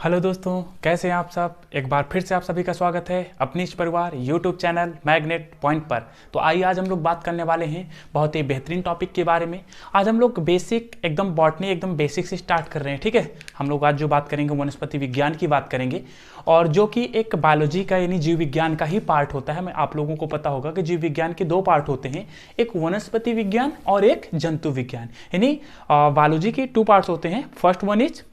Hello दोस्तों, कैसे हैं आप सब। एक बार फिर से आप सभी का स्वागत है अपनी इस परिवार यूट्यूब चैनल मैग्नेट पॉइंट पर। तो आइए आज हम लोग बात करने वाले हैं बहुत ही बेहतरीन टॉपिक के बारे में। आज हम लोग बेसिक एकदम बॉटनी एकदम बेसिक से स्टार्ट कर रहे हैं। ठीक है, हम लोग आज जो बात करेंगे वनस्पति विज्ञान की बात करेंगे, और जो कि एक बायोलॉजी का यानी जीव विज्ञान का ही पार्ट होता है। मैं आप लोगों को पता होगा कि जीव विज्ञान के दो पार्ट होते हैं, एक वनस्पति विज्ञान और एक जंतु विज्ञान। यानी बायोलॉजी के टू पार्ट्स होते हैं, first one is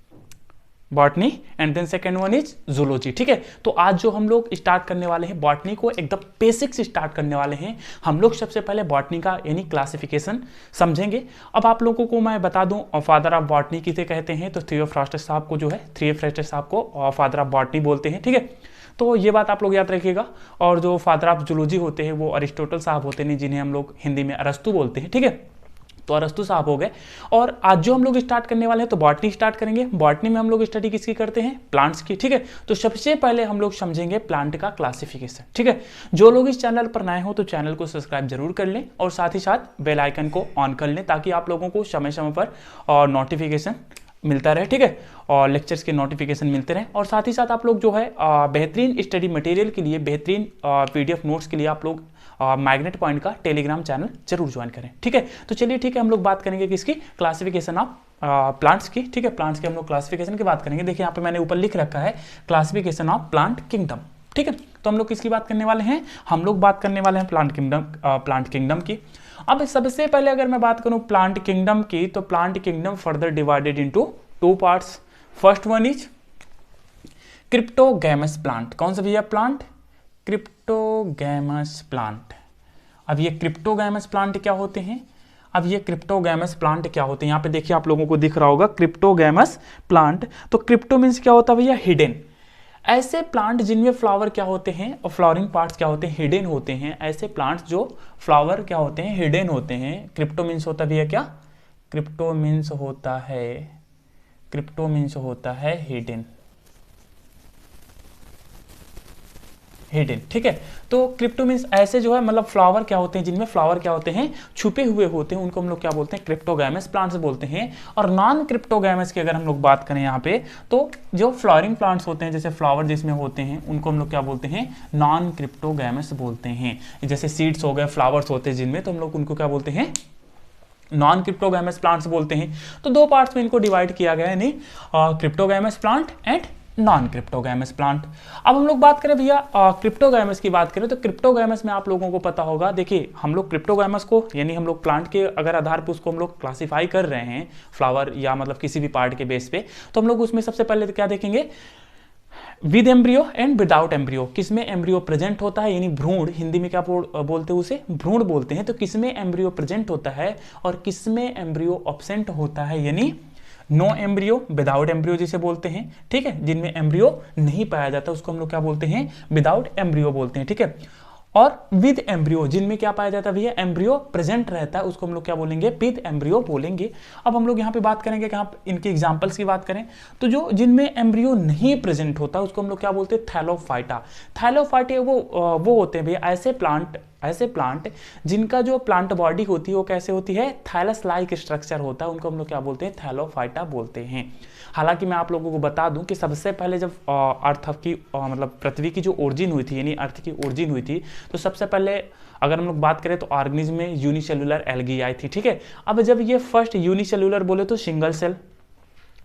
botany and then second one is zoology. ठीक है, तो आज जो हम लोग स्टार्ट करने वाले हैं बॉटनी को एकदम बेसिक से स्टार्ट करने वाले हैं। हम लोग सबसे पहले बॉटनी का यानी क्लासिफिकेशन समझेंगे। अब आप लोगों को मैं बता दूं फादर ऑफ बॉटनी किसे कहते हैं, तो थियोफ्रास्टस साहब को जो है थियोफ्रास्टस साहब को फादर ऑफ बॉटनी बोलते हैं। ठीक है, तो ये बात आप लोग याद रखिएगा। और जो फादर ऑफ जूलॉजी होते हैं वो अरिस्टोटल साहब होते हैं, जिन्हें हम लोग हिंदी में अरस्तु बोलते हैं। ठीक है, तो अरस्तु साहब हो गए। और आज जो हम लोग स्टार्ट करने वाले हैं तो बॉटनी स्टार्ट करेंगे। बॉटनी में हम लोग स्टडी किसकी करते हैं, प्लांट्स की। ठीक है, तो सबसे पहले हम लोग समझेंगे प्लांट का क्लासिफिकेशन। ठीक है, जो लोग इस चैनल पर नए हो तो चैनल को सब्सक्राइब जरूर कर लें और साथ ही साथ बेल आइकन को ऑन कर लें, ताकि आप लोगों को समय समय पर और नोटिफिकेशन मिलता रहे। ठीक है, और लेक्चर्स के नोटिफिकेशन मिलते रहे। और साथ ही साथ आप लोग जो है बेहतरीन स्टडी मटेरियल के लिए, बेहतरीन पीडीएफ नोट्स के लिए आप लोग मैग्नेट पॉइंट का टेलीग्राम चैनल जरूर ज्वाइन करें। ठीक है, तो चलिए ठीक है, हम लोग बात करेंगे किसकी, क्लासिफिकेशन ऑफ प्लांट्स की। ठीक है, प्लांट्स के हम लोग क्लासिफिकेशन की बात करेंगे। देखिए यहाँ पे मैंने ऊपर लिख रखा है क्लासिफिकेशन ऑफ प्लांट किंगडम। ठीक है, तो हम लोग किसकी बात करने वाले हैं, हम लोग बात करने वाले हैं प्लांट किंगडम की। अब सबसे पहले अगर मैं बात करूं प्लांट किंगडम की, तो plant kingdom further divided into two parts. First one is cryptogams plant. कौन सा भैया प्लांट, क्रिप्टोगैमस प्लांट। अब ये क्रिप्टोगैमस प्लांट क्या होते हैं, अब ये क्रिप्टोगैमस प्लांट क्या होते हैं, यहाँ पे देखिए आप लोगों को दिख रहा होगा क्रिप्टोगैमस प्लांट। तो क्रिप्टो मीन्स क्या होता है भैया, हिडन। ऐसे प्लांट जिनमें फ्लावर क्या होते हैं और फ्लावरिंग पार्ट्स क्या होते हैं, हिडन होते हैं। ऐसे प्लांट्स जो फ्लावर क्या होते हैं, हिडन होते हैं। क्रिप्टो मीन्स होता है भैया क्या, क्रिप्टो मीन्स होता है, क्रिप्टो मीन्स होता है हिडन, हिडन। ठीक है, तो क्रिप्टो मीन्स ऐसे जो है मतलब फ्लावर क्या होते हैं, जिनमें फ्लावर क्या होते हैं, छुपे हुए होते हैं, उनको हम लोग क्या बोलते हैं, क्रिप्टोगैमस प्लांट्स बोलते हैं। और नॉन क्रिप्टोगैमस की अगर हम लोग बात करें यहाँ पे, तो जो फ्लावरिंग प्लांट्स होते हैं, जैसे फ्लावर जिसमें होते हैं, उनको हम लोग क्या बोलते हैं, नॉन क्रिप्टोगैमस बोलते हैं। जैसे सीड्स हो गए, फ्लावर्स होते हैं जिनमें, तो हम लोग उनको क्या बोलते हैं, नॉन क्रिप्टोगैमस प्लांट्स बोलते हैं। तो दो पार्ट्स में इनको डिवाइड किया गया है, यानी cryptogams plant and non cryptogams plant. अब हम लोग बात करें भैया क्रिप्टोगैमस की बात करें, तो क्रिप्टोगैमस में आप लोगों को पता होगा, देखिए हम लोग क्रिप्टोगैमस को यानी हम लोग प्लांट के अगर आधार पर उसको हम लोग क्लासिफाई कर रहे हैं, फ्लावर या मतलब किसी भी पार्ट के बेस पे, तो हम लोग उसमें सबसे पहले क्या देखेंगे, with embryo and without embryo. किसमें एम्ब्रियो प्रेजेंट होता है, यानी भ्रूण, हिंदी में क्या बोलते हैं उसे, भ्रूण बोलते हैं। तो किसमें एम्ब्रियो प्रेजेंट होता है और किसमें एम्ब्रियो एब्सेंट होता है, यानी नो एम्ब्रियो, विदाउट एम्ब्रियो जिसे बोलते हैं। ठीक है, जिनमें एम्ब्रियो नहीं पाया जाता उसको हम लोग क्या बोलते हैं, विदाउट एम्ब्रियो बोलते हैं। ठीक है, और विद एम्ब्रियो जिनमें क्या पाया जाता है भैया, एम्ब्रियो प्रेजेंट रहता है, उसको हम लोग क्या बोलेंगे, विद एम्ब्रियो बोलेंगे। अब हम लोग यहाँ पे बात करेंगे कि इनके एग्जांपल्स की बात करें, तो जो जिनमें एम्ब्रियो नहीं प्रेजेंट होता उसको हम लोग क्या बोलते हैं, थैलोफाइटा। थैलोफाइटा वो होते हैं भैया ऐसे प्लांट जिनका जो प्लांट बॉडी होती है वो कैसे होती है, थैलस लाइक स्ट्रक्चर होता है, उनको हम लोग क्या बोलते हैं, थैलोफाइटा बोलते हैं। हालांकि मैं आप लोगों को बता दूं कि सबसे पहले जब अर्थ की मतलब पृथ्वी की जो ओरिजिन हुई थी, यानी अर्थ की ओरिजिन हुई थी, तो सबसे पहले अगर हम लोग बात करें तो ऑर्गेनिज्म में यूनिसेलुलर एल्गी आई थी। ठीक है, अब जब ये फर्स्ट यूनिसेलुलर बोले तो सिंगल सेल,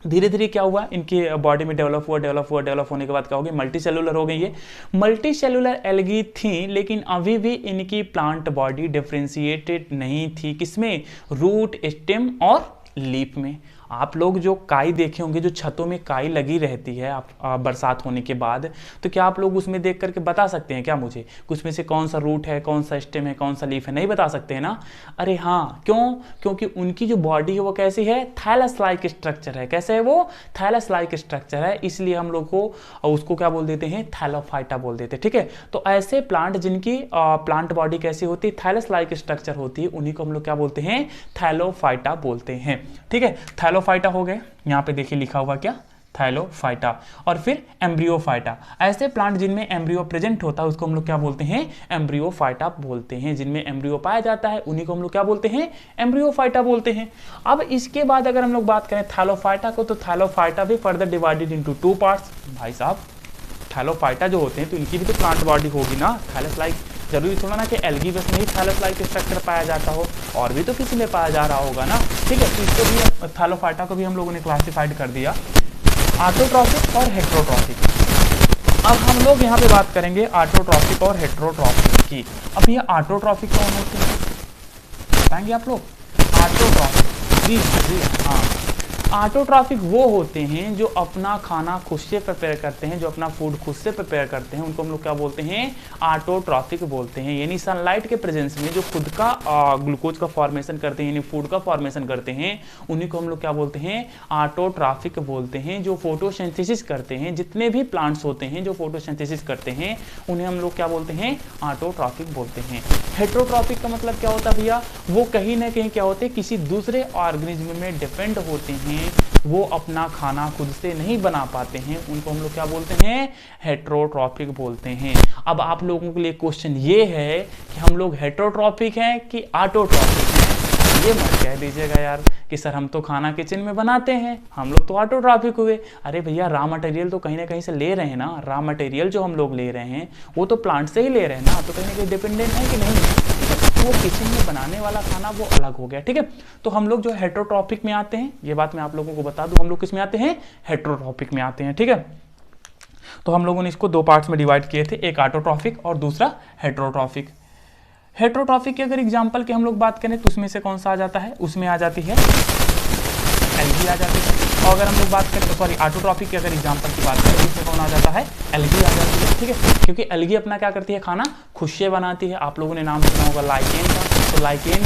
धीरे धीरे क्या हुआ, इनके बॉडी में डेवलप होने के बाद क्या हो गया, मल्टी सेलुलर हो गई। ये मल्टी सेलुलर एल्गी थी, लेकिन अभी भी इनकी प्लांट बॉडी डिफ्रेंशिएटेड नहीं थी, किसमें, रूट, स्टेम और लीफ में। आप लोग जो काई देखे होंगे, जो छतों में काई लगी रहती है बरसात होने के बाद, तो क्या आप लोग उसमें देख करके बता सकते हैं क्या मुझे, उसमें से कौन सा रूट है, कौन सा स्टेम है, कौन सा लीफ है, नहीं बता सकते हैं ना। अरे हाँ, क्यों, क्योंकि उनकी जो बॉडी है वो कैसी है, थैलस लाइक स्ट्रक्चर है। कैसे है वो, थैलस लाइक स्ट्रक्चर है, इसलिए हम लोग को उसको क्या बोल देते हैं, थैलोफाइटा बोल देते हैं। ठीक है, तो ऐसे प्लांट जिनकी प्लांट बॉडी कैसी होती है, थैलस लाइक स्ट्रक्चर होती है, उन्हीं को हम लोग क्या बोलते हैं, थैलोफाइटा बोलते हैं। ठीक है, थैलोफाइटा हो गए, यहाँ पे देखिए लिखा हुआ क्या, थैलोफाइटा, और फिर एम्ब्रियोफाइटा। ऐसे प्लांट जिनमें एम्ब्रियो प्रेजेंट होता है उसको हम लोग क्या बोलते हैं, एम्ब्रियोफाइटा बोलते हैं। जिनमें एम्ब्रियो पाया जाता है उन्हीं को हम लोग क्या बोलते हैं, एम्ब्रियोफाइटा बोलते हैं। अब इसके बाद अगर हम लोग बात करें थैलोफाइटा को, तो थैलोफाइटा भी फर्दर डिवाइडेड इनटू 2 पार्ट्स। भाई साहब थैलोफाइटा जो होते हैं तो इनकी भी तो प्लांट बॉडी होगी ना, थैलस लाइक। जरूरी थोड़ा ना कि एल्गी बस में ही थैलस लाइक स्ट्रक्चर पाया जाता हो, और भी तो किसी में पाया जा रहा होगा ना, ठीक है। तो इसको भी थैलोफाइटा को भी हम लोगों ने क्लासिफाइड कर दिया ऑटोट्रॉफिक और हेट्रोट्रॉफिक। अब हम लोग यहाँ पे बात करेंगे ऑटोट्रॉफिक और हेट्रोट्रॉफिक की। अब ये ऑटोट्रॉफिक कौन होते हैं बताएंगे आप लोग? ऑटोट्रॉफिक, जी जी हाँ, ऑटोट्रॉफिक वो होते हैं जो अपना खाना खुद से प्रिपेयर करते हैं, जो अपना फूड खुद से प्रिपेयर करते हैं, उनको हम लोग क्या बोलते हैं, ऑटोट्रॉफिक बोलते हैं। यानी सनलाइट के प्रेजेंस में जो खुद का ग्लूकोज का फॉर्मेशन करते हैं, यानी फूड का फॉर्मेशन करते हैं, उन्हीं को हम लोग क्या बोलते हैं, ऑटोट्रॉफिक बोलते हैं। जो फोटोसिंथेसिस करते हैं, जितने भी प्लांट्स होते हैं जो फोटोसिंथेसिस करते हैं, उन्हें हम लोग क्या बोलते हैं, ऑटोट्रॉफिक बोलते हैं। हेट्रोट्रॉफिक का मतलब क्या होता है भैया, वो कहीं ना कहीं क्या होते हैं, किसी दूसरे ऑर्गेनिज्म में डिपेंड होते हैं, वो अपना खाना खुद से नहीं बना पाते हैं, उनको हम लोग क्या बोलते हैं, हेट्रोट्रॉफिक बोलते हैं। अब आप लोगों के लिए क्वेश्चन ये है कि हम लोग हेट्रोट्रॉफिक हैं कि ऑटोट्रॉफिक हैं? ये मत कह दीजिएगा यार कि सर हम तो खाना किचन में बनाते हैं, हम लोग तो ऑटोट्रॉफिक हुए। अरे भैया रॉ मटेरियल तो कहीं ना कहीं से ले रहे हैं ना, रॉ मटेरियल जो हम लोग ले रहे हैं वो तो प्लांट से ही ले रहे हैं ना, तो कहीं ना कहीं डिपेंडेंट है कि नहीं। वो किचन में बनाने वाला खाना वो अलग हो गया, ठीक है। तो हम लोग जो हेट्रोट्रॉफिक में आते हैं, ये बात मैं आप लोगों को बता दूं, हम लोग किस में आते हैं, हेट्रोट्रॉफिक में आते हैं, ठीक है। तो हम लोगों ने इसको 2 पार्ट्स में डिवाइड किए थे, एक ऑटोट्रॉफिक और दूसरा हेट्रोट्रॉफिक। हेट्रोट्रॉफिक की अगर एग्जांपल की हम लोग बात करें तो उसमें से कौन सा आ जाता है, उसमें आ जाती है एल्गी आ जाती है। और अगर हम लोग बात करें, सॉरी ऑटोट्रॉफिक की अगर एग्जांपल की बात करें, इसमें कौन आ जाता है, एल्गी आ जाती है, ठीक है। क्योंकि एल्गी अपना क्या करती है, खाना खुद से बनाती है। आप लोगों ने नाम सुना होगा लाइकेन का, तो लाइकेन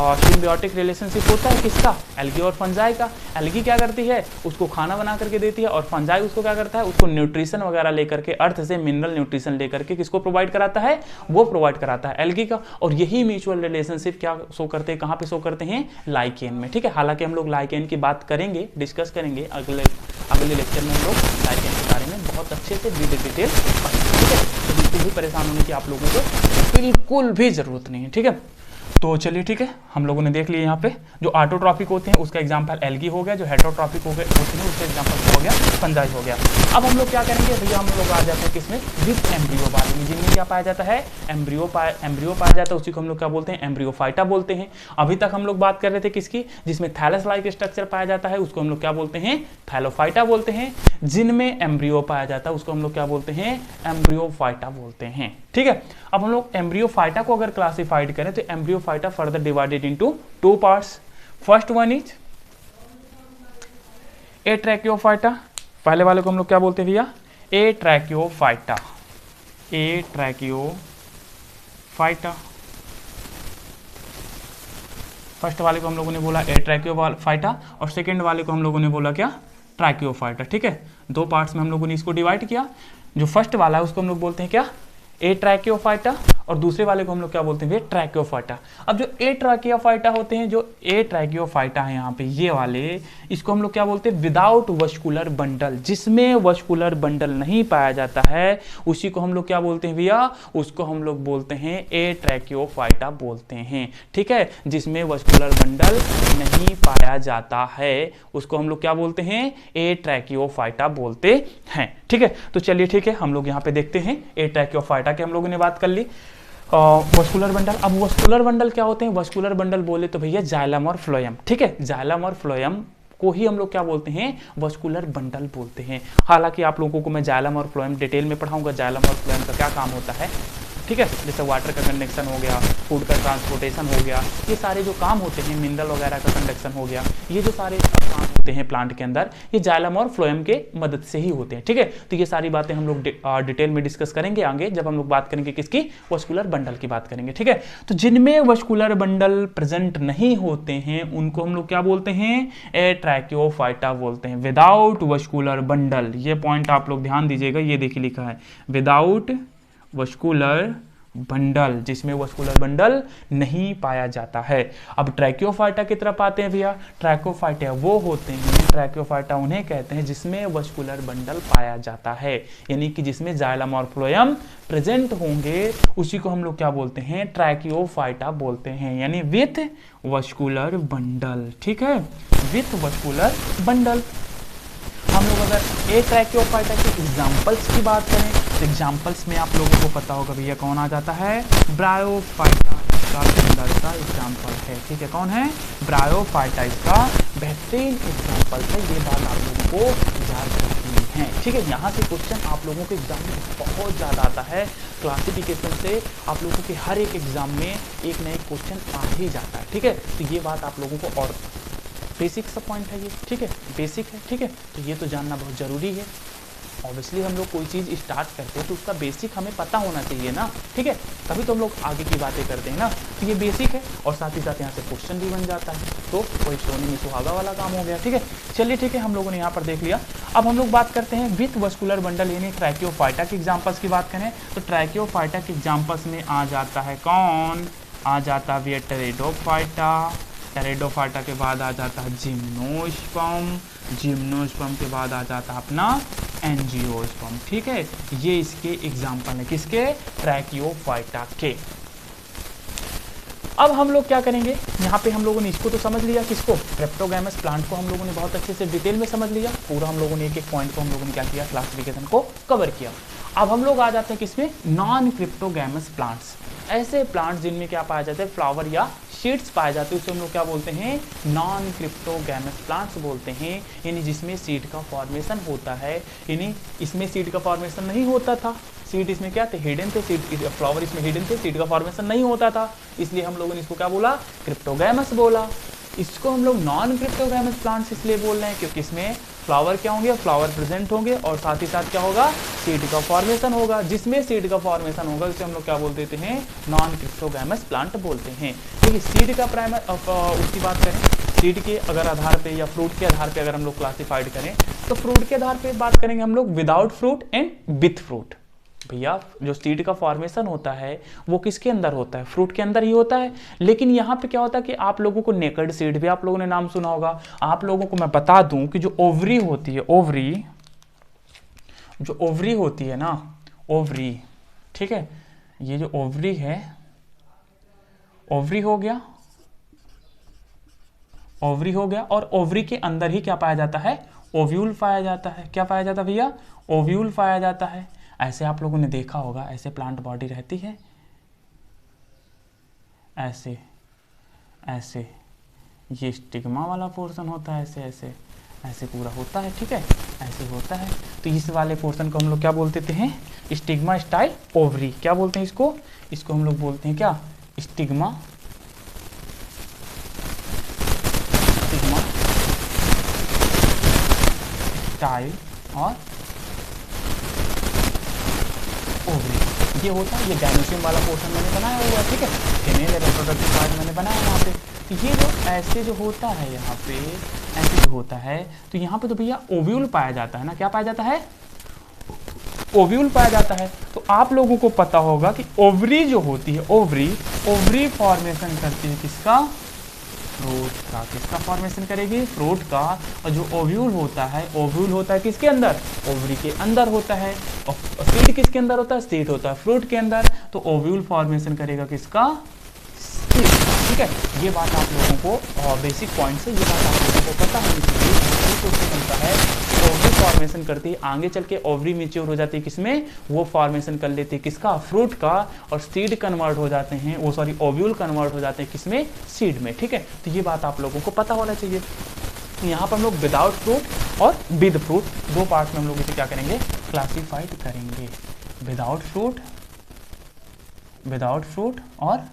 और सिम्बियोटिक रिलेशनशिप होता है किसका, एल्गी और फंजाई का। एल्गी क्या करती है, उसको खाना बना करके देती है, और फंजाई उसको क्या करता है, उसको न्यूट्रिशन वगैरह लेकर के, अर्थ से मिनरल न्यूट्रिशन लेकर के किसको प्रोवाइड कराता है, वो प्रोवाइड कराता है एल्गी का। और यही म्यूचुअल रिलेशनशिप क्या शो करते हैं, कहाँ पे शो करते हैं, लाइकेन में, ठीक है। हालांकि हम लोग लाइकेन की बात करेंगे, डिस्कस करेंगे अगले लेक्चर में, हम लोग लाइकेन के बारे में बहुत अच्छे से डिटेल पढ़ेंगे, ठीक है। तो बिल्कुल भी परेशान होने की आप लोगों को बिल्कुल भी जरूरत नहीं है, ठीक है। तो चलिए ठीक है, हम लोगों ने देख लिया यहाँ पे जो ऑटोट्रॉफिक होते हैं उसका एग्जांपल एल्गी हो गया, जो हेट्रोट्रॉफिक हो गए होते हैं उसका एग्जांपल हो गया, फंजाई हो गया। अब हम लोग क्या करेंगे भैया, हम लोग आ जाते हैं किसमें, विद एम्ब्रियो वाले में, जिनमें क्या पाया जाता है, एम्ब्रियो पाया जाता है, उसी को हम लोग क्या बोलते हैं, एम्ब्रियोफाइटा बोलते हैं। अभी तक हम लोग बात कर रहे थे किसकी, जिसमें थैलस लाइक स्ट्रक्चर पाया जाता है उसको हम लोग क्या बोलते हैं, थैलोफाइटा बोलते हैं। जिनमें एम्ब्रियो पाया जाता है उसको हम लोग क्या बोलते हैं, एम्ब्रियोफाइटा बोलते हैं, ठीक है। अब हम लोग एम्ब्रियोफाइटा को अगर क्लासिफाइड करें तो embryophyta further divided into 2 parts. First one is atracheophyta, पहले वाले को हम लोग क्या बोलते हैं भैया, एट्रैकियोफाइटा, एट्रैकियोफाइटा। फर्स्ट वाले को हम लोगों ने बोला एट्रैकियोफाइटा, और सेकंड वाले को हम लोगों ने बोला क्या, ट्रैकियोफाइटा, ठीक है। 2 पार्ट्स में हम लोगों ने इसको डिवाइड किया। जो फर्स्ट वाला है उसको हम लोग बोलते हैं क्या, एट्रैकियोफाइटा, और दूसरे वाले को हम लोग क्या बोलते हैं, ट्रैकियोफाइटा। अब जो एट्रैकियोफाइटा होते हैं, जो एट्रैकियोफाइटा है यहाँ पे ये वाले, इसको हम लोग क्या बोलते हैं, विदाउट वस्कुलर बंडल, जिसमें वस्कुलर बंडल नहीं पाया जाता है उसी को हम लोग क्या बोलते हैं भैया, उसको हम लोग बोलते हैं एट्रैकियोफाइटा बोलते हैं, ठीक है। जिसमें वस्कुलर बंडल नहीं पाया जाता है उसको हम लोग क्या बोलते हैं, एट्रैकियोफाइटा बोलते हैं, ठीक है। तो चलिए ठीक है, हम लोग यहाँ पे देखते हैं एट्रैकियोफाइटा की हम लोगों ने बात कर ली। वस्कुलर बंडल, अब वस्कुलर बंडल क्या होते हैं, वस्कुलर बंडल बोले तो भैया जाइलम और फ्लोएम, ठीक है। जाइलम और फ्लोएम को ही हम लोग क्या बोलते हैं, वस्कुलर बंडल बोलते हैं। हालांकि आप लोगों को मैं जाइलम और फ्लोएम डिटेल में पढ़ाऊंगा, जाइलम और फ्लोएम का क्या काम होता है, ठीक है। जैसे वाटर का कंडक्शन हो गया, फूड का ट्रांसपोर्टेशन हो गया, ये सारे जो काम होते हैं, मिनरल वगैरह का कंडक्शन हो गया, ये जो सारे काम होते हैं प्लांट के अंदर, ये जाइलम और फ्लोएम के मदद से ही होते हैं, ठीक है। तो ये सारी बातें हम लोग डिटेल में डिस्कस करेंगे आगे, जब हम लोग बात करेंगे किसकी, वस्कुलर बंडल की बात करेंगे, ठीक है। तो जिनमें वस्कुलर बंडल प्रेजेंट नहीं होते हैं उनको हम लोग क्या बोलते हैं, एट्रैकियोफाइटा बोलते हैं। विदाउट वस्कुलर बंडल, ये पॉइंट आप लोग ध्यान दीजिएगा, ये देखिए लिखा है विदाउट वस्कुलर बंडल, जिसमें वस्कुलर बंडल नहीं पाया जाता है। अब ट्रैकियोफाइटा की तरफ आते हैं भैया। ट्रैकियोफाइटा वो होते हैं, ट्रैकियोफाइटा उन्हें कहते हैं जिसमें वस्कुलर बंडल पाया जाता है, यानी कि जिसमें जाइलम और फ्लोएम प्रेजेंट होंगे, उसी को हम लोग क्या बोलते हैं, ट्रैकियोफाइटा बोलते हैं, यानी विथ वस्कुलर बंडल। ठीक है, विथ वस्कुलर बंडल। हम लोग अगर ए ट्रैकियोफाइटा के एग्जांपल्स की बात करें तो एग्जांपल्स में आप लोगों को पता होगा भैया कौन आ जाता है, ब्रायोफाइटा का सुंदर सा एग्जांपल है। ठीक है, कौन है, ब्रायोफाइटा इसका बेहतरीन एग्जांपल है। ये बात आप लोगों को याद रखनी है। ठीक है, यहाँ से क्वेश्चन आप लोगों के एग्जाम में बहुत ज़्यादा आता है। क्लासिफिकेशन से आप लोगों के हर एक एग्जाम में एक ना एक क्वेश्चन आ ही जाता है। ठीक है, तो ये बात आप लोगों को, और बेसिक सा पॉइंट है ये। ठीक है, बेसिक है। ठीक है, तो ये तो जानना बहुत ज़रूरी है। ऑब्वियसली हम लोग कोई चीज़ स्टार्ट करते हैं तो उसका बेसिक हमें पता होना चाहिए ना। ठीक है, तभी तो हम लोग आगे की बातें करते हैं ना। तो ये बेसिक है और साथ ही साथ यहाँ से क्वेश्चन भी बन जाता है, तो कोई सोने में सुहागा वाला काम हो गया। ठीक है, चलिए ठीक है, हम लोगों ने यहाँ पर देख लिया। अब हम लोग बात करते हैं विथ वस्कुलर बंडल यानी ट्रैकियोफाइटा के एग्जाम्पल्स की बात करें तो ट्रैकियोफाइटा के एग्जाम्पल्स में आ जाता है कौन, आ जाता है टेरिडोफाइटा। टेरिडोफाइटा के बाद आ जाता है जिम्नोस्पर्म। जिम्नोस्पर्म के बाद आ जाता है अपना एंजियोस्पर्म। ठीक है, ये इसके एग्जाम्पल है, किसके, ट्रैकियोफाइटा के। अब हम लोग क्या करेंगे, यहाँ पे हम लोगों ने इसको तो समझ लिया, किसको, क्रिप्टोगैमस प्लांट को हम लोगों ने बहुत अच्छे से डिटेल में समझ लिया। पूरा हम लोगों ने एक एक पॉइंट को हम लोगों ने क्या किया, क्लासिफिकेशन को कवर किया। अब हम लोग आ जाते हैं किसमें, नॉन क्रिप्टोगैमस प्लांट्स। ऐसे प्लांट्स जिनमें क्या पाया जाता है, फ्लावर या सीड्स पाए जाते हैं, उसे हम लोग क्या बोलते हैं, नॉन क्रिप्टोगैमस प्लांट्स बोलते हैं। यानी जिसमें सीड का फॉर्मेशन होता है, यानी इसमें सीड का फॉर्मेशन नहीं होता था। सीड इसमें क्या थे, हिडन थे, सीड फ्लावर इसमें हिडन थे, सीड का फॉर्मेशन नहीं होता था, इसलिए हम लोगों ने इसको क्या बोला, क्रिप्टोगैमस बोला। इसको हम लोग नॉन क्रिप्टोगैमस प्लांट्स इसलिए बोल रहे हैं क्योंकि इसमें फ्लावर क्या होंगे, फ्लावर प्रेजेंट होंगे और साथ ही साथ क्या होगा, सीड का फॉर्मेशन होगा। जिसमें सीड का फॉर्मेशन होगा उसे हम लोग क्या बोल देते हैं, नॉन क्रिप्टोगैमस प्लांट बोलते हैं। देखिए सीड का प्राइमर उसकी बात करें, सीड के अगर आधार पे या फ्रूट के आधार पे अगर हम लोग क्लासिफाइड करें तो फ्रूट के आधार पे बात करेंगे हम लोग without fruit and with fruit. भैया जो सीड का फॉर्मेशन होता है वो किसके अंदर होता है, फ्रूट के अंदर ही होता है। लेकिन यहाँ पे क्या होता है कि आप लोगों को नेकेड सीड भी आप लोगों ने नाम सुना होगा। आप लोगों को मैं बता दूं कि जो ओवरी होती है, ओवरी, जो ओवरी होती है ना, ओवरी, ठीक है, ये जो ओवरी है, ओवरी हो गया, ओवरी हो गया, और ओवरी के अंदर ही क्या पाया जाता है, ओव्यूल पाया जाता है। क्या पाया जाता है भैया, ओव्यूल पाया जाता है। ऐसे आप लोगों ने देखा होगा, ऐसे प्लांट बॉडी रहती है, ऐसे ऐसे, ये स्टिग्मा वाला पोर्शन होता है, ऐसे ऐसे ऐसे पूरा होता है। ठीक है, ऐसे होता है। तो इस वाले पोर्शन को हम लोग क्या बोलते हैं, स्टिग्मा स्टाइल ओवरी। क्या बोलते हैं इसको, इसको हम लोग बोलते हैं क्या, स्टिग्मा, स्टिग्मा स्टाइल और ओवरी। ये होता है, ये गायनोसियम वाला पोर्शन मैंने बनाया हुआ है। ठीक है, फीमेल रिप्रोडक्टिव पार्ट मैंने बनाया यहाँ पे। तो ये जो ऐसे जो होता है यहाँ पे, ऐसे जो होता है, तो यहाँ पे तो भैया ओव्यूल पाया जाता है ना। क्या पाया जाता है, ओव्यूल पाया जाता है। तो आप लोगों को पता होगा कि ओवरी जो होती है, ओवरी, ओवरी फॉर्मेशन करती है किसका, फ्रूट का। किसका फॉर्मेशन करेगी, फ्रूट का। और जो ओव्यूल होता है, ओव्यूल होता है किसके अंदर, ओवरी के अंदर होता है। और सीड किसके अंदर होता है, सीड होता है फ्रूट के अंदर। तो ओव्यूल फॉर्मेशन करेगा किसका, सीड। ठीक है, ये बात आप लोगों को बेसिक पॉइंट से ये बात आप लोगों को पता होनी चाहिए। बनता है ओवरी फॉर्मेशन करती है, आगे चल के ओवरी मैच्योर हो जाती है किसमें, वो फॉर्मेशन कर लेती है किसका, फ्रूट का। और सीड कन्वर्ट हो जाते हैं, वो सॉरी ओव्यूल कन्वर्ट हो जाते हैं किसमें, सीड में। ठीक है, तो ये बात आप लोगों को पता होना चाहिए। यहाँ पर हम लोग विदाउट फ्रूट और विद फ्रूट दो पार्ट में हम लोग इसे क्या करेंगे, क्लासिफाइड करेंगे। विदाउट फ्रूट, विदाउट फ्रूट और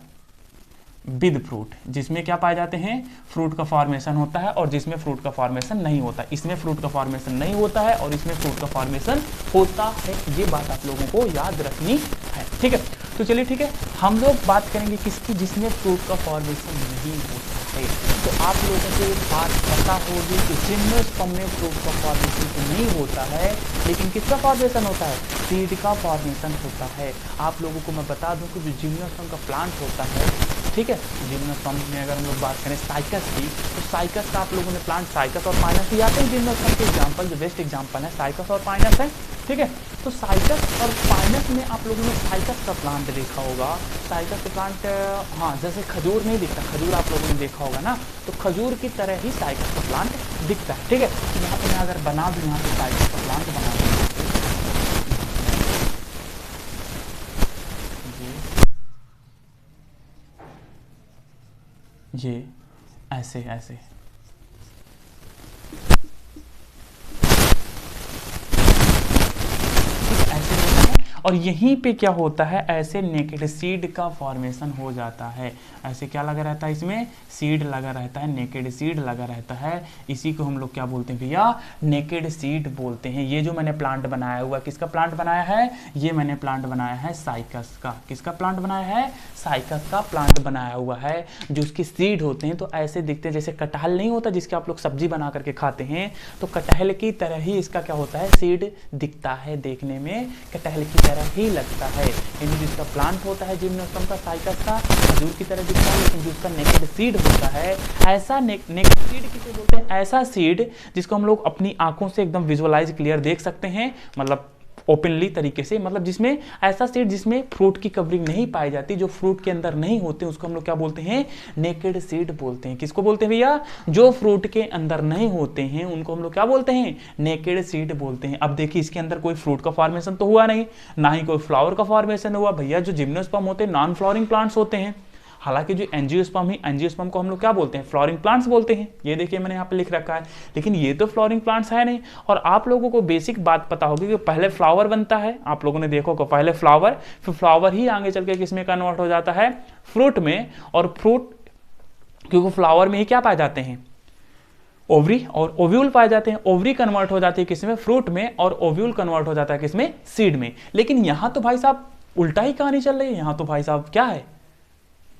विद फ्रूट, जिसमें क्या पाए जाते हैं, फ्रूट का फॉर्मेशन होता है और जिसमें फ्रूट का फॉर्मेशन नहीं होता। इसमें फ्रूट का फॉर्मेशन नहीं होता है और इसमें फ्रूट का फॉर्मेशन होता है। ये बात आप लोगों को याद रखनी है। ठीक है, तो चलिए ठीक है, हम लोग बात करेंगे किसकी, जिसमें फ्रूट का फॉर्मेशन नहीं होता है। तो आप लोगों को ये बात पता होगी कि जिम्नोस्पर्म में फ्रूट का फॉर्मेशन तो नहीं होता है, लेकिन किसका फॉर्मेशन होता है, सीड का फॉर्मेशन होता है। आप लोगों को मैं बता दूं कि जो जिम्नोस्पर्म का प्लांट होता है, ठीक है, जिम्नोस्पर्म में अगर हम लोग बात करें साइकस की, तो साइकस का आप लोगों ने प्लांट साइकस और पाइनस भी आते हैं जिम्नोस्पर्म के एग्जाम्पल, जो बेस्ट एग्जाम्पल है साइकस और पाइनस है, ठीक है। तो साइकस और पाइनस में आप लोगों ने साइकस का प्लांट देखा होगा। साइकस का प्लांट, हाँ, जैसे खजूर नहीं दिखता, खजूर आप लोगों ने देखा होगा ना, तो खजूर की तरह ही साइकस का प्लांट दिखता है, ठीक है। तो यहाँ पे मैं अगर बना दूँ, यहाँ पे साइकस का प्लांट बना दूँ, ये ऐसे ऐसे ऐसे होता है, और यहीं पे क्या होता है, ऐसे नेकेड सीड का फॉर्मेशन हो जाता है। ऐसे क्या लगा रहता है, इसमें सीड लगा रहता है, नेकेड सीड लगा रहता है। इसी को हम लोग क्या बोलते हैं भैया, नेकेड सीड बोलते हैं। ये जो मैंने प्लांट बनाया हुआ, किसका प्लांट बनाया है, ये मैंने प्लांट बनाया है साइकस का। किसका प्लांट बनाया है, साइकस का प्लांट बनाया हुआ है। जो उसके सीड होते हैं तो ऐसे दिखते हैं, जैसे कटहल नहीं होता जिसके आप लोग सब्जी बना करके खाते हैं, तो कटहल की तरह ही इसका क्या होता है, सीड दिखता है, देखने में कटहल की तरह ही लगता है। यानी जिसका प्लांट होता है जिम्नोस्पर्म का, साइकस का, खजूर की तरह दिखता है, लेकिन जिसका नेकेड सीड होता है, ऐसा नेकेड सीड किसे बोलते हैं, ऐसा सीड जिसको हम लोग अपनी आंखों से एकदम विजुअलाइज क्लियर देख सकते हैं, मतलब ओपनली तरीके से, मतलब जिसमें ऐसा सीड जिसमें फ्रूट की कवरिंग नहीं पाई जाती, जो फ्रूट के अंदर नहीं होते, उसको हम लोग क्या बोलते हैं, नेकेड सीड बोलते हैं। किसको बोलते हैं भैया, जो फ्रूट के अंदर नहीं होते हैं उनको हम लोग क्या बोलते हैं, नेकेड सीड बोलते हैं। अब देखिए इसके अंदर कोई फ्रूट का फॉर्मेशन तो हुआ नहीं, ना ही कोई फ्लावर का फॉर्मेशन हुआ। भैया जो जिम्नोस्पर्म होते हैं नॉन फ्लावरिंग प्लांट्स होते हैं, हालांकि जो एंजियोस्पर्म है, एंजियोस्पर्म को हम लोग क्या बोलते हैं, फ्लावरिंग प्लांट्स बोलते हैं। ये देखिए मैंने यहाँ पे लिख रखा है, लेकिन ये तो फ्लावरिंग प्लांट्स है नहीं। और आप लोगों को बेसिक बात पता होगी कि पहले फ्लावर बनता है, आप लोगों ने देखो कि पहले फ्लावर, फिर फ्लावर ही आगे चल के किसमें कन्वर्ट हो जाता है, फ्रूट में। और फ्रूट, क्योंकि फ्लावर में ही क्या पाए जाते हैं, ओवरी और ओव्यूल पाए जाते हैं। ओवरी कन्वर्ट हो जाती है किसमें, फ्रूट में, और ओव्यूल कन्वर्ट हो जाता है किसमें, सीड में। लेकिन यहां तो भाई साहब उल्टा ही कहानी चल रही है। यहां तो भाई साहब क्या है,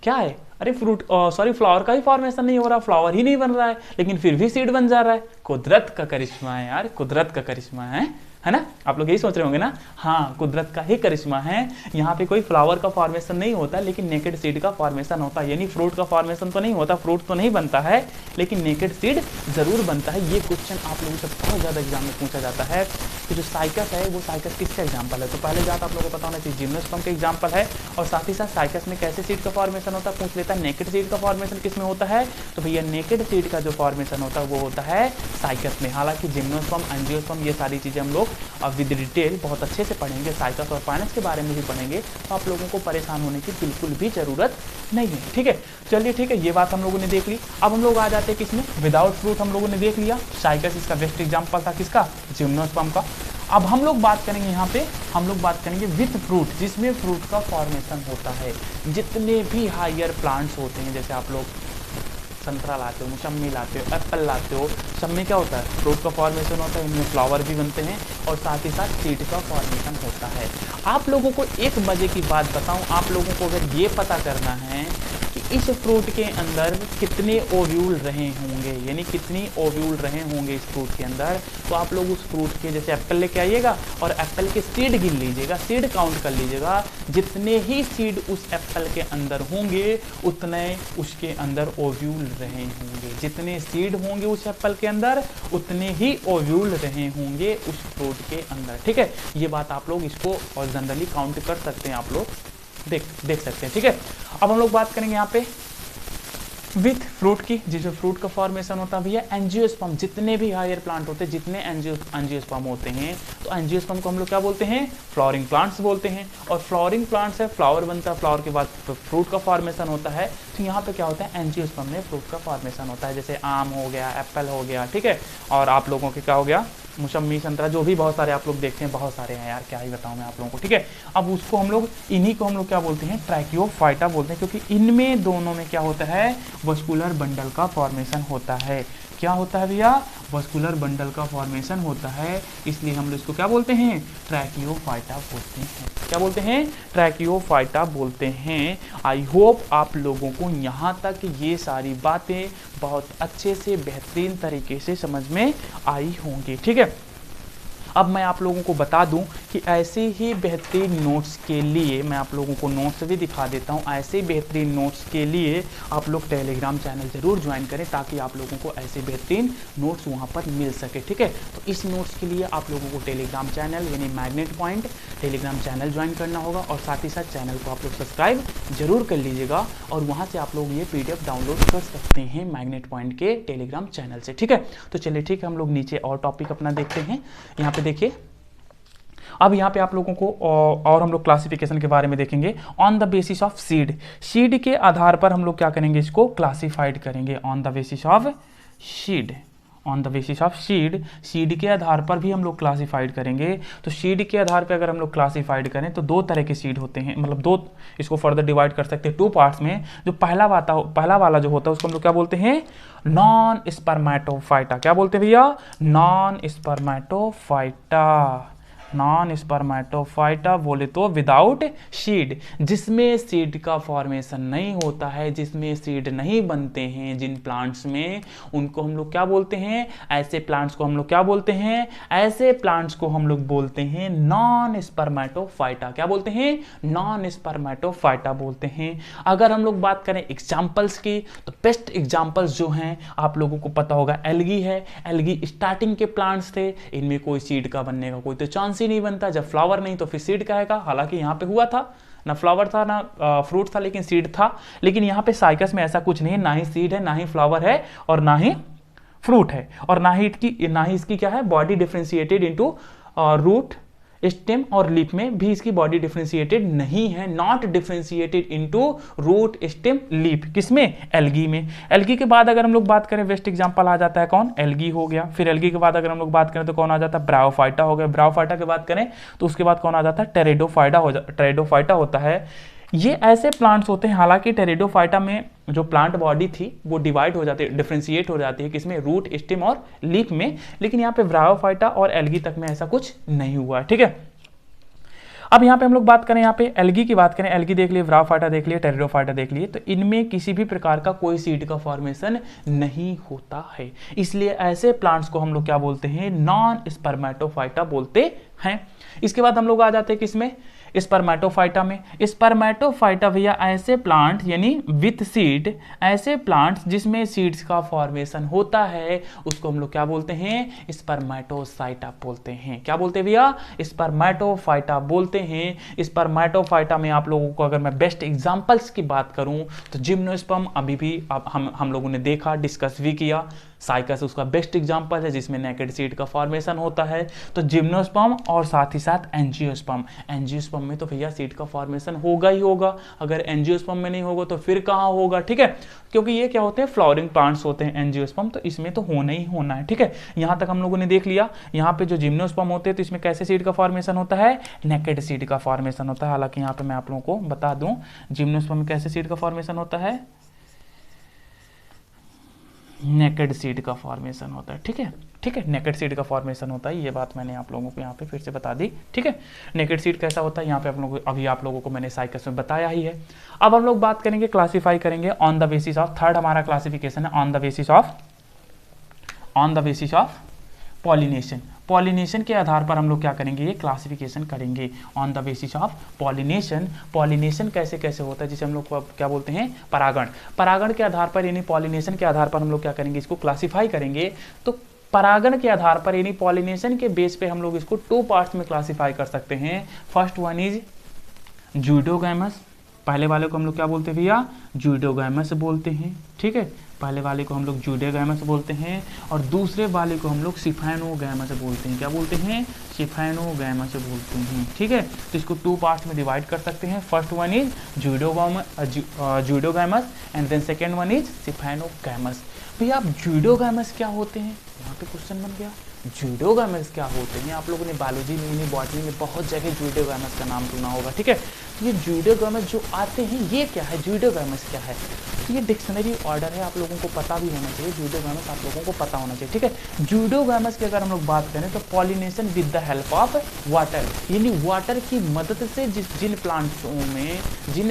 क्या है, अरे फ्रूट सॉरी फ्लावर का ही फॉर्मेशन नहीं हो रहा, फ्लावर ही नहीं बन रहा है, लेकिन फिर भी सीड बन जा रहा है। कुदरत का करिश्मा है यार, कुदरत का करिश्मा है ना। आप लोग यही सोच रहे होंगे ना, हाँ कुदरत का ही करिश्मा है। यहाँ पे कोई फ्लावर का फॉर्मेशन नहीं होता, लेकिन नेकेड सीड का फॉर्मेशन होता है। यानी फ्रूट का फॉर्मेशन तो नहीं होता, फ्रूट तो नहीं बनता है, लेकिन नेकेड सीड जरूर बनता है। ये क्वेश्चन आप लोगों से बहुत ज्यादा एग्जाम में पूछा जाता है कि जो साइकस है वो साइकस किसका एग्जाम्पल है। तो पहले बात आप लोगों को पता होना चाहिए जिम्नोस्पर्म का एग्जाम्पल है, और साथ ही साथ साइकस में कैसे सीड का फॉर्मेशन होता है पूछ लेता है। नेकेड सीड का फॉर्मेशन किसमें होता है, तो भैया नेकेड सीड का जो फॉर्मेशन होता है वो होता है साइकस में। हालांकि जिम्नोस्पर्म, एंजियोस्पर्म, ये सारी चीजें हम लोग अब विद डिटेल बहुत अच्छे से पढ़ेंगे, साइकस और पाइनस के बारे में भी पढ़ेंगे, तो आप लोगों को परेशान होने की बिल्कुल भी जरूरत नहीं है, ठीक है। चलिए ठीक है, ये बात हम लोगों ने देख ली। अब हम लोग आ जाते हैं किसमें, विदाउट फ्रूट हम लोगों ने देख लिया, साइकस इसका बेस्ट एग्जांपल था, किसका, जिम्नोस्पर्म का। अब हम लोग बात करेंगे यहाँ पे, हम लोग बात करेंगे विथ फ्रूट, जिसमें फ्रूट का फॉर्मेशन होता है। जितने भी हायर प्लांट्स होते हैं, जैसे आप लोग संतरा लाते हो, मौसम्मी लाते हो, एप्पल लाते हो, सब में क्या होता है, फ्रूट का फॉर्मेशन होता है, इनमें फ्लावर भी बनते हैं, और साथ ही साथ सीड का फॉर्मेशन होता है। आप लोगों को एक मजे की बात बताऊं, आप लोगों को अगर ये पता करना है कि इस फ्रूट के अंदर कितने ओव्यूल रहे होंगे, यानी कितनी ओव्यूल रहे होंगे इस फ्रूट के अंदर, तो आप लोग उस फ्रूट के, जैसे एप्पल लेके आइएगा और एप्पल के सीड गिन लीजिएगा, सीड काउंट कर लीजिएगा। जितने ही सीड उस एप्पल के अंदर होंगे उतने उसके अंदर ओव्यूल रहे होंगे। जितने सीड होंगे उस एप्पल के अंदर उतने ही ओव्यूल रहे होंगे उस फ्रूट के अंदर, ठीक है। ये बात आप लोग इसको और जनरली काउंट कर सकते हैं, आप लोग देख सकते हैं, ठीक है। अब हम लोग बात करेंगे यहाँ पे विथ फ्रूट की, जिसमें फ्रूट का फॉर्मेशन होता है भैया एंजियोस्पर्म। जितने भी हायर प्लांट होते हैं, जितने एंजियोस्पर्म होते हैं, तो एंजियोस्पर्म को हम लोग क्या बोलते हैं, फ्लावरिंग प्लांट्स बोलते हैं। और फ्लावरिंग प्लांट्स है, फ्लावर बनता है, फ्लावर के बाद फ्रूट का फॉर्मेशन होता है। तो यहाँ पे क्या होता है, एंजियोस्पर्म में फ्रूट का फॉर्मेशन होता है। जैसे आम हो गया, एप्पल हो गया, ठीक है। और आप लोगों के क्या हो गया, मौसमी संतरा, जो भी बहुत सारे आप लोग देखते हैं, बहुत सारे हैं यार, क्या ही बताऊं मैं आप लोगों को, ठीक है। अब उसको हम लोग, इन्हीं को हम लोग क्या बोलते हैं, ट्रैकियोफाइटा बोलते हैं, क्योंकि इनमें दोनों में क्या होता है, वस्कुलर बंडल का फॉर्मेशन होता है। क्या होता है भैया, वस्कुलर बंडल का फॉर्मेशन होता है, इसलिए हम लोग इसको क्या बोलते हैं, ट्रैकियोफाइटा बोलते हैं। क्या बोलते हैं, ट्रैकियोफाइटा बोलते हैं। आई होप आप लोगों को यहाँ तक ये सारी बातें बहुत अच्छे से बेहतरीन तरीके से समझ में आई होंगी, ठीक है। अब मैं आप लोगों को बता दूं कि ऐसे ही बेहतरीन नोट्स के लिए मैं आप लोगों को नोट्स भी दिखा देता हूं। ऐसे बेहतरीन नोट्स के लिए आप लोग टेलीग्राम चैनल ज़रूर ज्वाइन करें, ताकि आप लोगों को ऐसे बेहतरीन नोट्स वहां पर मिल सके, ठीक है। तो इस नोट्स के लिए आप लोगों को टेलीग्राम चैनल यानी magnet point Telegram channel join करना होगा, और साथ ही साथ चैनल को आप लोग सब्सक्राइब जरूर कर लीजिएगा, और वहाँ से आप लोग ये PDF डाउनलोड कर सकते हैं मैग्नेट पॉइंट के टेलीग्राम चैनल से, ठीक है। तो चलिए ठीक है, हम लोग नीचे और टॉपिक अपना देखते हैं। यहाँ पे देखिए, अब यहाँ पे आप लोगों को और हम लोग क्लासिफिकेशन के बारे में देखेंगे। On the basis of seed, seed के आधार पर हम लोग क्या करेंगे, इसको क्लासिफाइड करेंगे। On the basis of seed, on the basis of seed, seed के आधार पर भी हम लोग क्लासिफाइड करेंगे। तो सीड के आधार पर अगर हम लोग क्लासिफाइड करें तो दो तरह के सीड होते हैं, मतलब दो, इसको फर्दर डिवाइड कर सकते हैं टू पार्ट्स में। जो पहला वाला जो होता है उसको हम लोग क्या बोलते हैं, नॉन स्पर्मेटोफाइटा। क्या बोलते हैं भैया, नॉन स्पर्मेटोफाइटा। नॉन स्पर्मेटोफाइटा बोले तो विदाउट सीड, जिसमें सीड का फॉर्मेशन नहीं होता है, जिसमें सीड नहीं बनते हैं, जिन प्लांट्स में, उनको हम लोग क्या बोलते हैं, ऐसे प्लांट्स को हम लोग क्या बोलते हैं, ऐसे प्लांट्स को हम लोग बोलते हैं नॉन स्पर्मेटोफाइटा। क्या बोलते हैं, नॉन स्पर्मेटोफाइटा बोलते हैं। अगर हम लोग बात करें एग्जाम्पल्स की, तो बेस्ट एग्जाम्पल्स जो हैं आप लोगों को पता होगा, एल्गी है। एल्गी स्टार्टिंग के प्लांट्स थे, इनमें कोई सीड का बनने का कोई तो चांस नहीं बनता। जब फ्लावर नहीं तो फिर सीड का है, हालांकि यहाँ पे हुआ था, ना फ्लावर था ना फ्रूट था, लेकिन सीड था। लेकिन यहाँ पे साइकस में ऐसा कुछ नहीं है, ना ही सीड है, ना ही फ्लावर है, और ना ही फ्रूट है, और ना ही इसकी क्या है, body differentiated into root, stem और लीफ में भी इसकी बॉडी डिफ्रेंशिएटेड नहीं है, not differentiated into root, stem, leaf. किसमें, एल्गी में। एल्गी के बाद अगर हम लोग बात करें, बेस्ट एग्जांपल आ जाता है कौन, एल्गी हो गया। फिर एल्गी के बाद अगर हम लोग बात करें तो कौन आ जाता है, ब्रायोफाइटा हो गया। ब्रायोफाइटा की बात करें तो उसके बाद कौन आ जाता है, टेरिडोफाइटा होता है। ये ऐसे प्लांट्स होते हैं, हालांकि टेरिडोफाइटा में जो प्लांट बॉडी थी वो डिवाइड हो जाती है, डिफ्रेंशिएट हो जाती है, किसमें, रूट, स्टेम और लीफ में। लेकिन यहाँ पे ब्रायोफाइटा और एल्गी तक में ऐसा कुछ नहीं हुआ है, ठीक है। अब यहाँ पे हम लोग बात करें, यहाँ पे एल्गी की बात करें, एल्गी देख लिए, ब्रायोफाइटा देख लिए, टेरिडोफाइटा देख लिए, तो इनमें किसी भी प्रकार का कोई सीड का फॉर्मेशन नहीं होता है। इसलिए ऐसे प्लांट्स को हम लोग क्या बोलते हैं, नॉन स्पर्मेटोफाइटा बोलते हैं। इसके बाद हम लोग आ जाते हैं किसमें, स्पर्मेटोफाइटा में। स्पर्मेटोफाइटा भैया ऐसे प्लांट यानी विथ सीड, ऐसे प्लांट्स जिसमें सीड्स का फॉर्मेशन होता है, उसको हम लोग क्या बोलते हैं, स्पर्मेटोसाइटा बोलते हैं। क्या बोलते हैं भैया, स्पर्मेटोफाइटा बोलते हैं। स्पर्मेटोफाइटा में आप लोगों को अगर मैं बेस्ट एग्जांपल्स की बात करूं तो जिम्नोस्पर्म अभी भी हम लोगों ने देखा, डिस्कस भी किया। साइकस उसका बेस्ट एग्जांपल है जिसमें नेकेड सीड का फॉर्मेशन होता है। तो जिम्नोस्पर्म और साथ ही साथ एंजियोस्पर्म, एंजियोस्पर्म में तो भैया सीड का फॉर्मेशन होगा ही होगा, अगर एंजियोस्पर्म में नहीं होगा तो फिर कहाँ होगा, ठीक है। क्योंकि ये क्या होते हैं, फ्लावरिंग प्लांट्स होते हैं एंजियोस्पर्म, तो इसमें तो होना ही होना है, ठीक है। यहाँ तक हम लोगों ने देख लिया। यहाँ पे जो जिम्नोस्पर्म होते हैं तो इसमें कैसे सीड का फॉर्मेशन होता है, नेकेड सीड का फॉर्मेशन होता है। हालांकि यहाँ पे मैं आप लोगों को बता दूं, जिम्नोस्पर्म में कैसे सीड का फॉर्मेशन होता है, नेकेड सीड का फॉर्मेशन होता है, ठीक है, ठीक है, नेकेड सीड का फॉर्मेशन होता है। ये बात मैंने आप लोगों को यहाँ पे फिर से बता दी, ठीक है। नेकेड सीड कैसा होता है, यहाँ पे अभी आप लोगों को मैंने साइकस में बताया ही है। अब हम लोग बात करेंगे, क्लासीफाई करेंगे on the basis of, third हमारा क्लासिफिकेशन है on the basis of pollination. Pollination के आधार पर हम लोग क्या करेंगे, ये क्लासिफिकेशन करेंगे on the basis of pollination. Pollination कैसे कैसे होता है, जिसे हम लोग क्या बोलते हैं, परागण। परागण के आधार पर यानी पॉलिनेशन के आधार पर हम लोग क्या करेंगे, इसको क्लासिफाई करेंगे। तो परागण के आधार पर यानी पॉलिनेशन के बेस पे हम लोग इसको टू पार्ट्स में क्लासिफाई कर सकते हैं। फर्स्ट वन इज ज़ूडोगैमस, पहले वाले को हम लोग क्या बोलते हैं भैया, ज़ूडोगैमस बोलते हैं, ठीक है। पहले वाले को हम लोग ज़ूडोगैमस बोलते हैं, और दूसरे वाले को हम लोग सिफेनोगैमस बोलते हैं। क्या बोलते हैं, सिफेनोगैमस बोलते हैं, ठीक है। तो इसको टू पार्ट्स में डिवाइड कर सकते हैं। First one is zoidogamous and then second one is siphonogamous. भैया आप ज़ूडोगैमस क्या होते हैं, यहाँ पे क्वेश्चन बन गया, ज्यूडोगामेस क्या होते हैं? आप लोगों ने बायोलॉजी में, बॉटनी में बहुत जगह ज्यूडोगामेस का नाम सुना होगा, ठीक है। तो ये ज्यूडोगामेस जो आते हैं ये क्या है, ज्यूडोगामेस क्या है? तो ये डिक्शनरी ऑर्डर है, आप लोगों को पता भी होना चाहिए, ज्यूडोगामेस आप लोगों को पता होना चाहिए, ठीक है। ज्यूडोगामेस की अगर हम लोग बात करें तो pollination with the help of water, यानी वाटर की मदद से जिन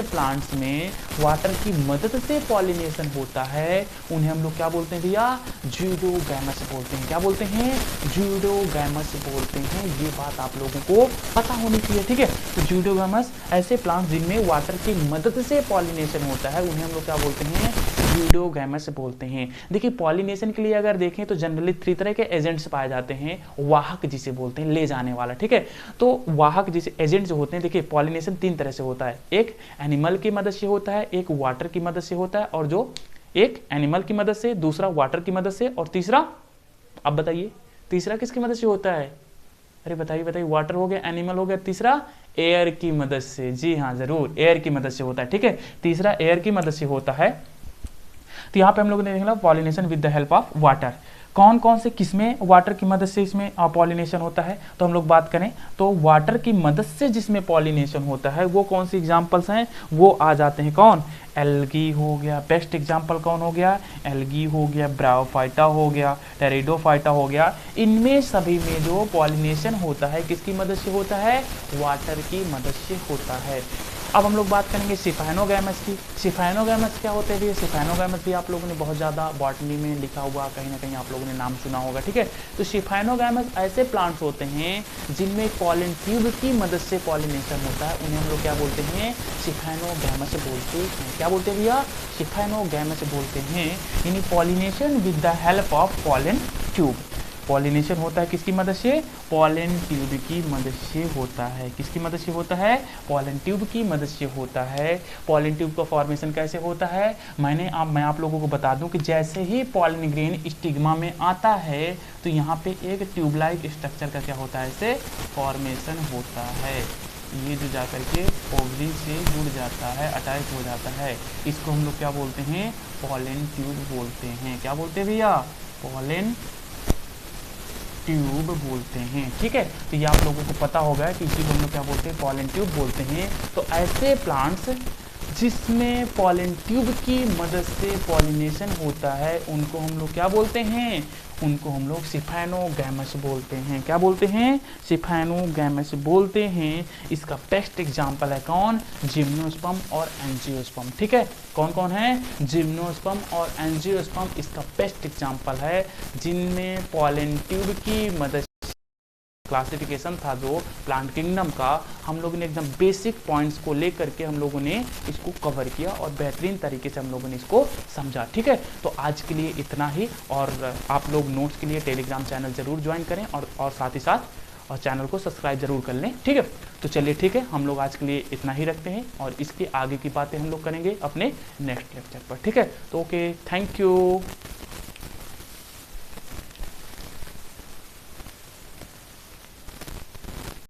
प्लांट्स में वाटर की मदद से पॉलिनेशन होता है उन्हें हम लोग क्या बोलते हैं भैया, ज्यूडोगामेस बोलते हैं। क्या बोलते हैं? ज्यूडोगामेस बोलते हैं। ये बात आप लोगों को पता होनी चाहिए, ठीक है। तो ज्यूडोगामेस ऐसे प्लांट्स जिनमें वाटर की मदद से पॉलिनेशन होता है उन्हें हम लोग क्या बोलते हैं, ज्यूडोगामेस बोलते हैं। देखिए पॉलिनेशन के लिए अगर देखें तो जनरली 3 तरह के एजेंट्स पाए जाते हैं, वाहक जिसे बोलते हैं, ले जाने वाला, ठीक है। तो वाहक जिसे एजेंट जो होते हैं, देखिए पॉलिनेशन 3 तरह से होता है, एक एनिमल की मदद से होता है, एक वाटर की मदद से होता है, और जो एक एनिमल की मदद से, दूसरा वाटर की मदद से, और तीसरा, अब बताइए तीसरा किसकी मदद से होता है? अरे बताइए बताइए, वाटर हो गया, एनिमल हो गया, तीसरा एयर की मदद से। जी हाँ जरूर, एयर की मदद से होता है, ठीक है। तीसरा एयर की मदद से होता है। तो यहाँ पे हम लोगों ने देखा pollination with the help of water. कौन कौन से किसमें वाटर की मदद से इसमें पॉलिनेशन होता है? तो हम लोग बात करें तो वाटर की मदद से जिसमें पॉलिनेशन होता है वो कौन सी एग्जांपल्स हैं? वो आ जाते हैं कौन? एल्गी हो गया, बेस्ट एग्जांपल कौन हो गया? एल्गी हो गया, ब्रायोफाइटा हो गया, टेरिडोफाइटा हो गया। इनमें सभी में जो पॉलिनेशन होता है किसकी मदद से होता है? वाटर की मदद से होता है। अब हम लोग बात करेंगे सिफाइनोगैमस की। सिफाइनोगैमस क्या होते हैं? सिफाइनोगैमस भी आप लोगों ने बहुत ज़्यादा बॉटनी में लिखा हुआ कहीं ना कहीं आप लोगों ने नाम सुना होगा, ठीक है। तो सिफाइनोगैमस ऐसे प्लांट्स होते हैं जिनमें पॉलन ट्यूब की मदद से पॉलिनेशन होता है, उन्हें हम लोग क्या बोलते हैं? सिफाइनोगैमस बोलते हैं। क्या बोलते हैं भैया? सिफाइनोगैमस बोलते हैं, यानी pollination with the help of pollen tube. Pollination होता है किसकी मदद से? पॉलन ट्यूब की मदद से होता है। किसकी मदद से होता है? पॉलन ट्यूब की मदद से होता है। पॉलन ट्यूब का फॉर्मेशन कैसे होता है? मैं आप लोगों को बता दूं कि जैसे ही पॉलन ग्रेन स्टिग्मा में आता है तो यहाँ पे एक ट्यूब लाइक स्ट्रक्चर का क्या होता है? इसे फॉर्मेशन होता है। ये जो जाकर के ओवरी से जुड़ जाता है, अटैच हो जाता है, इसको हम लोग क्या बोलते हैं? पॉलन ट्यूब बोलते हैं। क्या बोलते हैं भैया? पॉलन ट्यूब बोलते हैं, ठीक है। तो ये आप लोगों को पता होगा कि इसी को हम लोग क्या बोलते हैं? पॉलन ट्यूब बोलते हैं। तो ऐसे प्लांट्स जिसमें पॉलन ट्यूब की मदद से पॉलिनेशन होता है उनको हम लोग क्या बोलते हैं? उनको हम लोग सिफाइनोगैमस बोलते हैं। क्या बोलते हैं? सिफाइनोगैमस बोलते हैं। इसका बेस्ट एग्जांपल है कौन? जिम्नोस्पर्म और एंजियोस्पर्म, ठीक है। कौन कौन है? जिम्नोस्पर्म और एंजियोस्पर्म इसका बेस्ट एग्जांपल है जिनमें पॉलन ट्यूब की मदद क्लासिफिकेशन था जो प्लांट किंगडम का, हम लोगों ने एकदम बेसिक पॉइंट्स को लेकर के हम लोगों ने इसको कवर किया और बेहतरीन तरीके से हम लोगों ने इसको समझा, ठीक है। तो आज के लिए इतना ही, और आप लोग नोट्स के लिए टेलीग्राम चैनल जरूर ज्वाइन करें और साथ ही साथ और चैनल को सब्सक्राइब जरूर कर लें, ठीक है। तो चलिए ठीक है, हम लोग आज के लिए इतना ही रखते हैं और इसके आगे की बातें हम लोग करेंगे अपने नेक्स्ट लेक्चर पर, ठीक है। तो ओके, थैंक यू।